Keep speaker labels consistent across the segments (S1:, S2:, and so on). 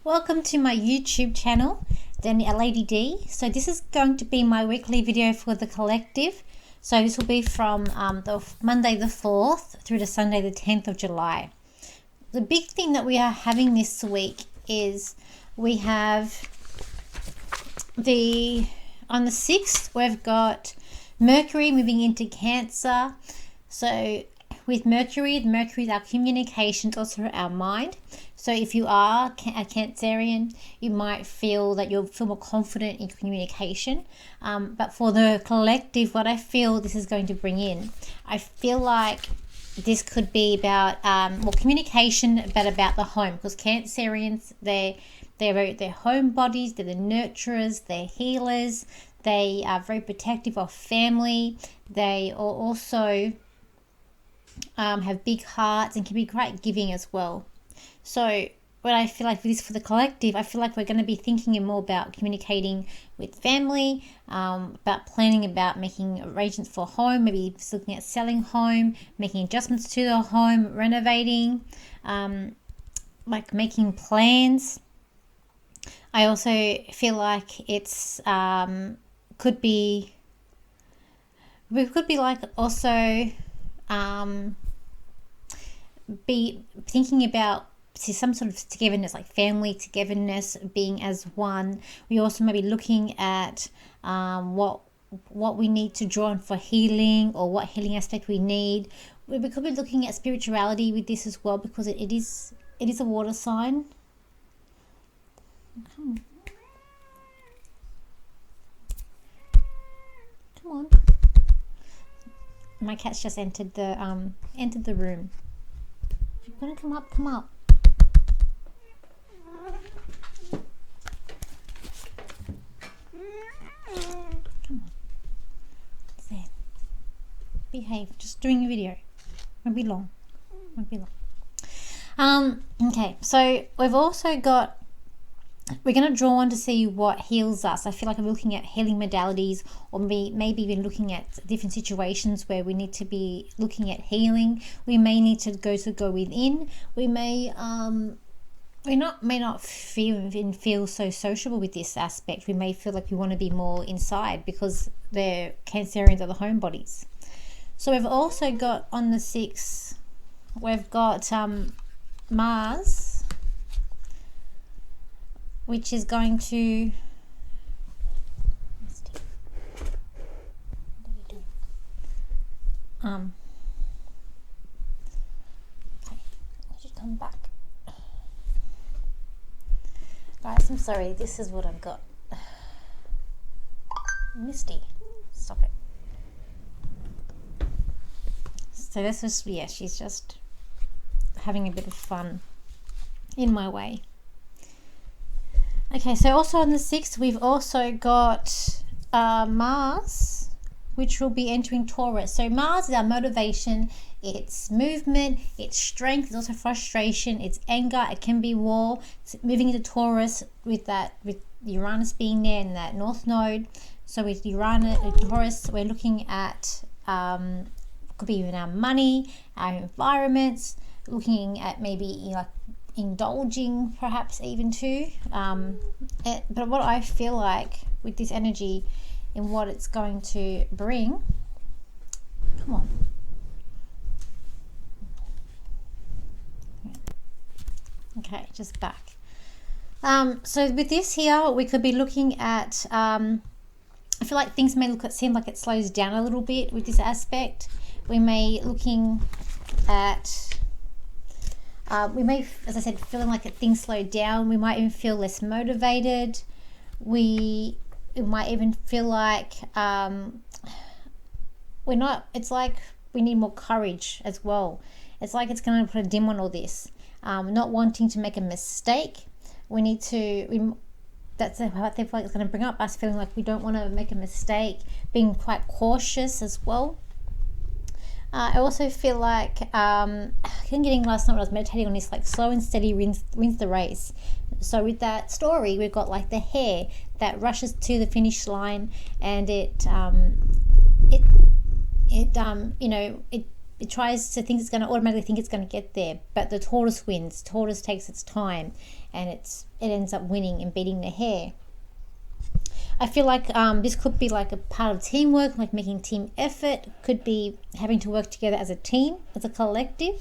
S1: Welcome to my YouTube channel, Lady D. So this is going to be my weekly video for the collective. So this will be from the Monday the 4th through to Sunday the 10th of July. The big thing that we are having this week is we have on the 6th we've got Mercury moving into Cancer. So with Mercury is our communications, also our mind. So if you are a Cancerian, you might feel that you'll feel more confident in communication. But for the collective, what I feel this is going to bring in, I feel like this could be about more communication, but about the home. Because Cancerians, they're homebodies, they're the nurturers, they're healers, they are very protective of family. They are also have big hearts and can be quite giving as well. So what I feel like this for the collective, I feel like we're going to be thinking more about communicating with family, about planning, about making arrangements for home, maybe looking at selling home, making adjustments to the home, renovating, like making plans. I also feel like it's we could be like also be thinking about some sort of togetherness, like family togetherness, being as one. We also may be looking at what we need to draw on for healing, or what healing aspect we need. We could be looking at spirituality with this as well, because it is a water sign. Come on. My cat's just entered the room. If you're gonna come up, come up. Come on. It's there. Behave. Just doing a video. Won't be long. Okay, so we've also got, we're going to draw on to see what heals us. I feel like I'm looking at healing modalities, or maybe even looking at different situations where we need to be looking at healing. We may need to go within. We may not feel so sociable with this aspect. We may feel like we want to be more inside because the Cancerians are the homebodies. So we've also got on the 6th, we've got Mars, which is going to okay, I should come back. Guys, I'm sorry, this is what I've got. Misty, stop it. So this is, yeah, she's just having a bit of fun in my way. Okay, so also on the 6th, we've also got Mars, which will be entering Taurus. So Mars is our motivation, it's movement, it's strength, it's also frustration, it's anger, it can be war. It's moving into Taurus with Uranus being there in that north node. So with Uranus and Taurus, we're looking at could be even our money, our environments, looking at maybe like indulging perhaps even too. But what I feel like with this energy and what it's going to bring, come on. Okay, just back. So with this here, we could be looking at, I feel like things may seem like it slows down a little bit with this aspect. We may looking at, we may, as I said, feeling like things slow down. We might even feel less motivated. We might even feel like it's like we need more courage as well. It's like it's going to put a dim on all this. Not wanting to make a mistake. That's what I feel like it's going to bring up, us feeling like we don't want to make a mistake, being quite cautious as well. I also feel like, I kept getting last night when I was meditating on this, like slow and steady wins the race. So with that story, we've got like the hare that rushes to the finish line, and it it tries to think it's going to automatically think it's going to get there, but the tortoise wins. Tortoise takes its time, and it ends up winning and beating the hare. I feel like this could be like a part of teamwork, like making team effort. Could be having to work together as a team, as a collective.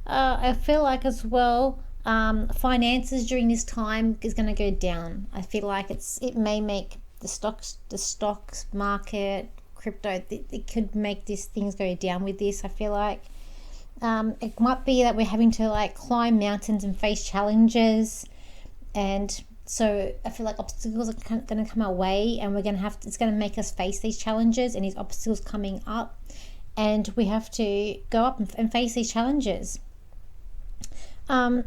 S1: I feel like as well, finances during this time is going to go down. I feel like it may make the stocks market, crypto, it could make these things go down with this. I feel like it might be that we're having to like climb mountains and face challenges, and so I feel like obstacles are going to come our way, and it's going to make us face these challenges and these obstacles coming up, and we have to go up and face these challenges. And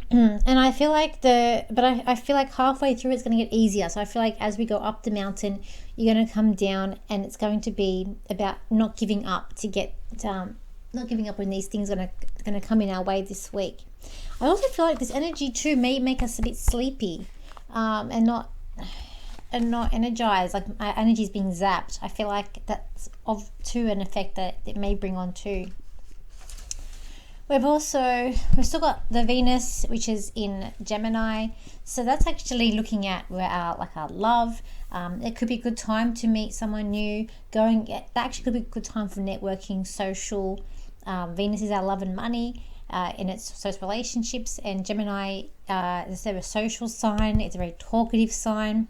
S1: I feel like I feel like halfway through it's going to get easier. So I feel like as we go up the mountain, you're going to come down, and it's going to be about not giving up not giving up when these things are going to come in our way this week. I also feel like this energy too may make us a bit sleepy, and not energized. Like my energy is being zapped. I feel like that's to an effect that it may bring on too. We've still got the Venus, which is in Gemini, so that's actually looking at our love. It could be a good time to meet someone new. That actually could be a good time for networking, social. Venus is our love and money, in its social relationships, and Gemini is a social sign. It's a very talkative sign.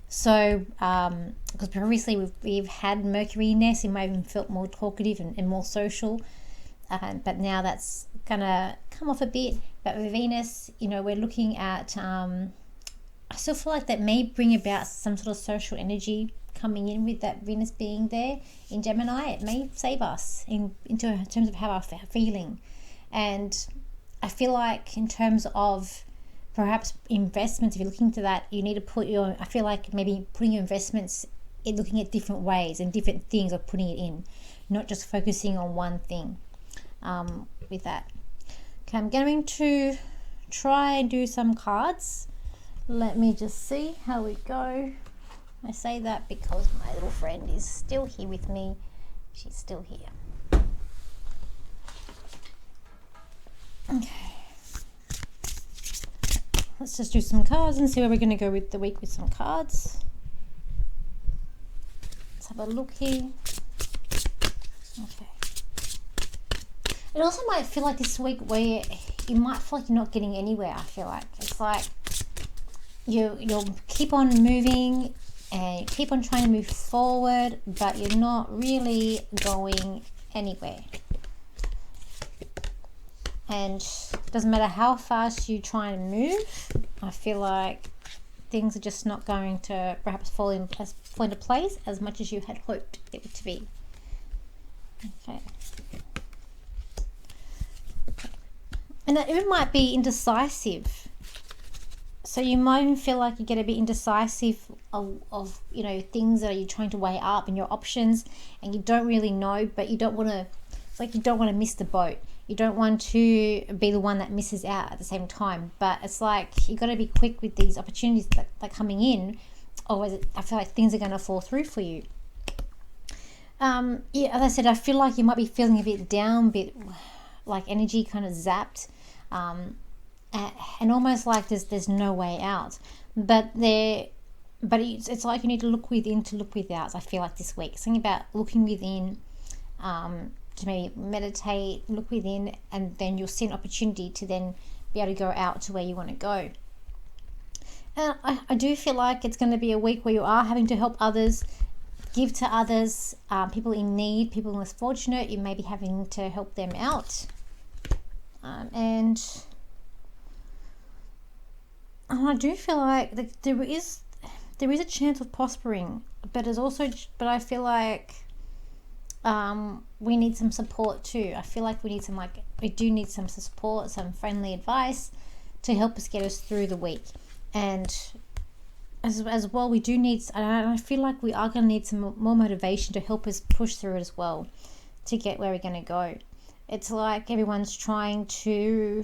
S1: So, because previously we've had Mercury in there, so you might have even felt more talkative and more social. But now that's gonna come off a bit. But with Venus, we're looking at I still feel like that may bring about some sort of social energy coming in with that Venus being there in Gemini. It may save us in terms of how we're feeling. And I feel like in terms of perhaps investments, if you're looking to that, you need to I feel like maybe putting your investments in, looking at different ways and different things of putting it in, not just focusing on one thing. With that, okay, I'm going to try and do some cards. Let me just see how we go. I say that because my little friend is still here with me. She's still here. Okay, let's just do some cards and see where we're going to go with the week with some cards. Let's have a look here. Okay. It also might feel like this week where you might feel like you're not getting anywhere. I feel like it's like you'll keep on moving and you keep on trying to move forward, but you're not really going anywhere. And it doesn't matter how fast you try and move, I feel like things are just not going to perhaps fall into place as much as you had hoped it to be. Okay. And it might be indecisive. So you might even feel like you get a bit indecisive of things that you're trying to weigh up and your options, and you don't really know, but you don't want to miss the boat. You don't want to be the one that misses out at the same time. But it's like you got to be quick with these opportunities that are coming in, or I feel like things are going to fall through for you. As I said, I feel like you might be feeling a bit down, bit like energy kind of zapped, and almost like there's no way out. But it's like you need to look within to look without. I feel like this week, something about looking within, to maybe meditate, look within, and then you'll see an opportunity to then be able to go out to where you want to go. And I do feel like it's going to be a week where you are having to help others, give to others, people in need, people less fortunate. You may be having to help them out. And I do feel like there is a chance of prospering, but I feel like we need some support too. I feel like we do need some support, some friendly advice to help us get us through the week. And as well, we do need, and I feel like we are going to need some more motivation to help us push through it as well, to get where we're going to go. It's like everyone's trying to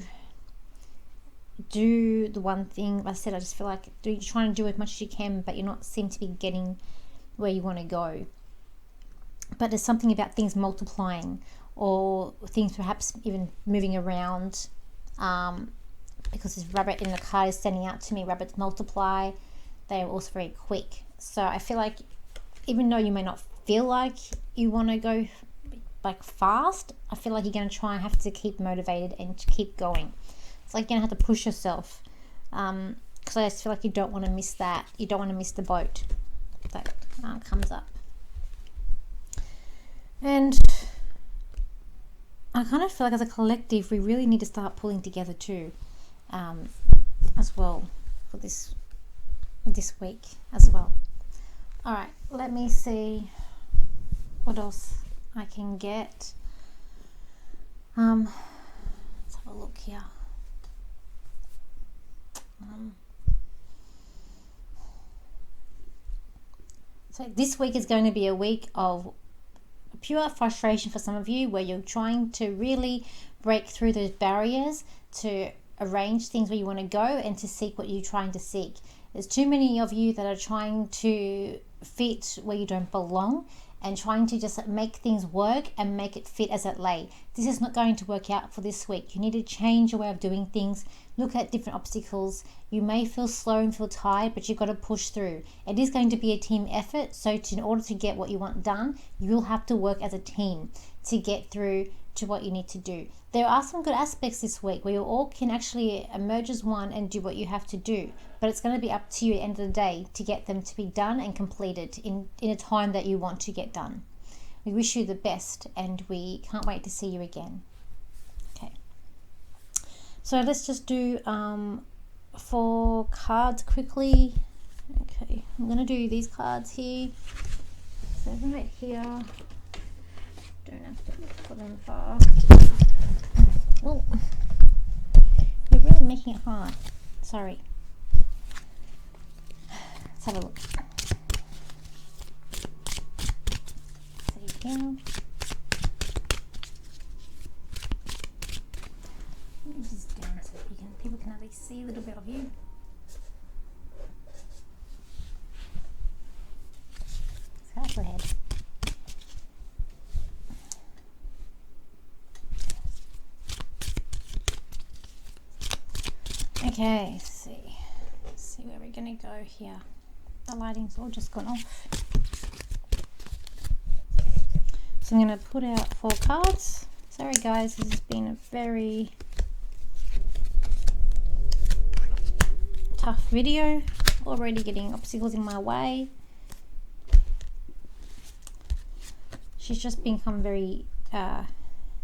S1: do the one thing. Like I said, I just feel like you're trying to do as much as you can, but you're not seem to be getting where you want to go. but there's something about things multiplying, or things perhaps even moving around, because this rabbit in the card is standing out to me. Rabbits multiply. They are also very quick. So I feel like even though you may not feel like you want to go like fast, I feel like you're going to try and have to keep motivated and to keep going. It's like you're going to have to push yourself, because I just feel like you don't want to miss that. You don't want to miss the boat that comes up. And I kind of feel like as a collective we really need to start pulling together too, as well, for this week as well. All right, let me see what else I can get. Let's have a look here. So this week is going to be a week of pure frustration for some of you, where you're trying to really break through those barriers to arrange things where you want to go and to seek what you're trying to seek. There's too many of you that are trying to fit where you don't belong and trying to just make things work and make it fit as it lay. This is not going to work out for this week. You need to change your way of doing things. Look at different obstacles. You may feel slow and feel tired, but you've got to push through. It is going to be a team effort. So in order to get what you want done, you will have to work as a team to get through to what you need to do. There are some good aspects this week where you all can actually emerge as one and do what you have to do, but it's going to be up to you at the end of the day to get them to be done and completed in a time that you want to get done. We wish you the best, and we can't wait to see you again. Okay, so let's just do 4 cards quickly. Okay, I'm going to do these cards here. So right here, don't have to look for them far. Oh, you're really making it hard. Sorry. Let's have a look. There you go. Let me just down so people can at least see a little bit of you. Scratch your head. Okay, let's see where we're gonna go here. The lighting's all just gone off. So I'm gonna put out 4 cards. Sorry guys, this has been a very tough video. Already getting obstacles in my way. She's just become very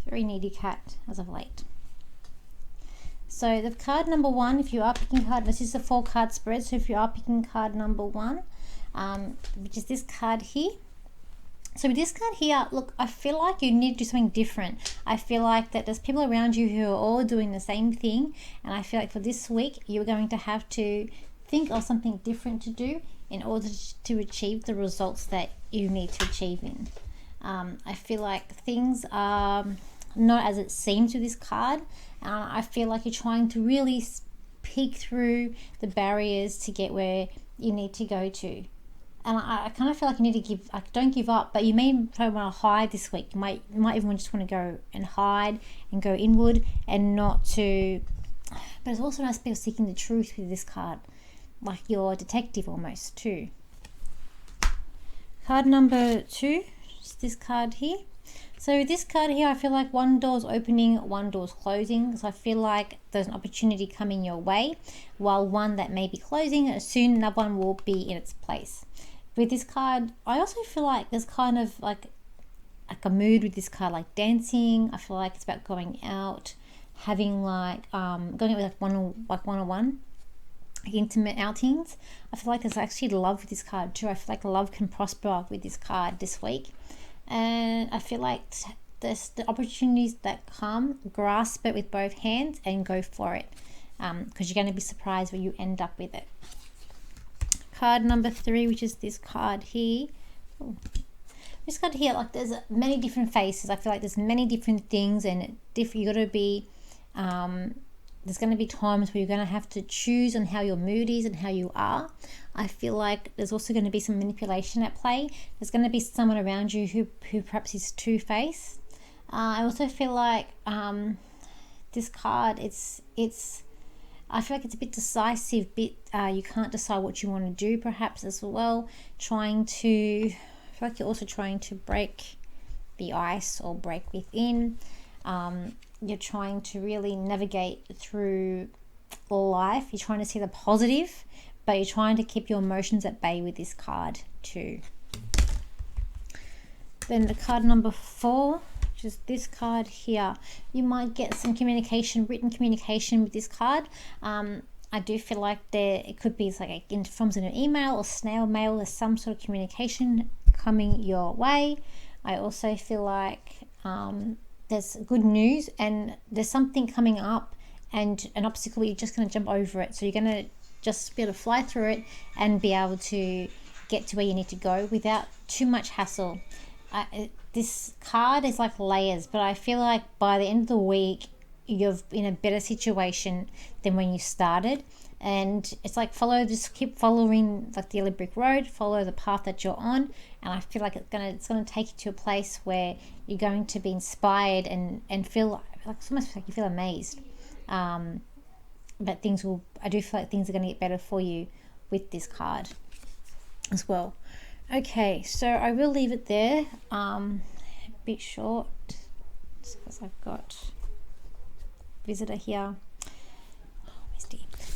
S1: needy cat as of late. So the card number 1, if you are picking card, this is a 4 card spread. So if you are picking card number 1, which is this card here. So with this card here, look, I feel like you need to do something different. I feel like that there's people around you who are all doing the same thing. And I feel like for this week, you're going to have to think of something different to do in order to achieve the results that you need to achieve in. I feel like things are not as it seems with this card. I feel like you're trying to really peek through the barriers to get where you need to go to. And I kind of feel like you need to don't give up, but you may probably want to hide this week. You might even just want to go and hide and go inward and not to. But there's also an aspect of seeking the truth with this card, like you're a detective almost too. Card number 2 is this card here. So this card here, I feel like one door's opening, one door's closing. So I feel like there's an opportunity coming your way, while one that may be closing, soon another one will be in its place. With this card, I also feel like there's kind of like a mood with this card, like dancing. I feel like it's about going out, having like going out with one-on-one intimate outings. I feel like there's actually love with this card too. I feel like love can prosper with this card this week. And I feel like the opportunities that come, grasp it with both hands and go for it, because you're going to be surprised where you end up with it. Card number 3, which is this card here. Ooh. This card here, like there's many different faces. I feel like there's many different things, and you got to be there's going to be times where you're going to have to choose on how your mood is and how you are. I feel like there's also going to be some manipulation at play. There's going to be someone around you who perhaps is two-faced. I also feel like this card, I feel like it's a bit decisive, you can't decide what you want to do perhaps as well. I feel like you're also trying to break the ice or break within. You're trying to really navigate through life. You're trying to see the positive, but you're trying to keep your emotions at bay with this card too. Then the card number 4, which is this card here. You might get some communication, written communication with this card. I do feel like it could be like in forms in an email or snail mail. There's some sort of communication coming your way. I also feel like there's good news and there's something coming up and an obstacle, you're just going to jump over it. So you're going to just be able to fly through it and be able to get to where you need to go without too much hassle. This card is like layers, but I feel like by the end of the week, you're in a better situation than when you started. And it's like just keep following like the yellow brick road, follow the path that you're on, and I feel like it's gonna take you to a place where you're going to be inspired and feel like it's almost like you feel amazed. But I do feel like things are going to get better for you with this card as well. Okay, so I will leave it there. A bit short just because I've got a visitor here.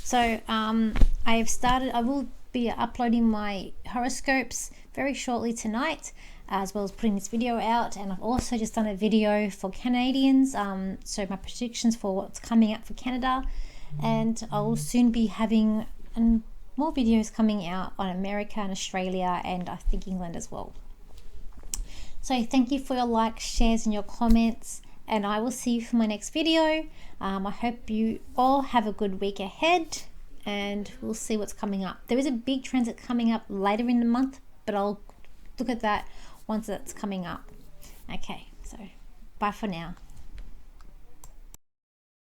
S1: So I will be uploading my horoscopes very shortly tonight, as well as putting this video out. And I've also just done a video for Canadians, so my predictions for what's coming up for Canada. And I'll soon be having more videos coming out on America and Australia, and I think England as well. So thank you for your likes, shares and your comments, and I will see you for my next video. I hope you all have a good week ahead, and we'll see what's coming up. There is a big transit coming up later in the month, but I'll look at that once that's coming up. Okay, so bye for now.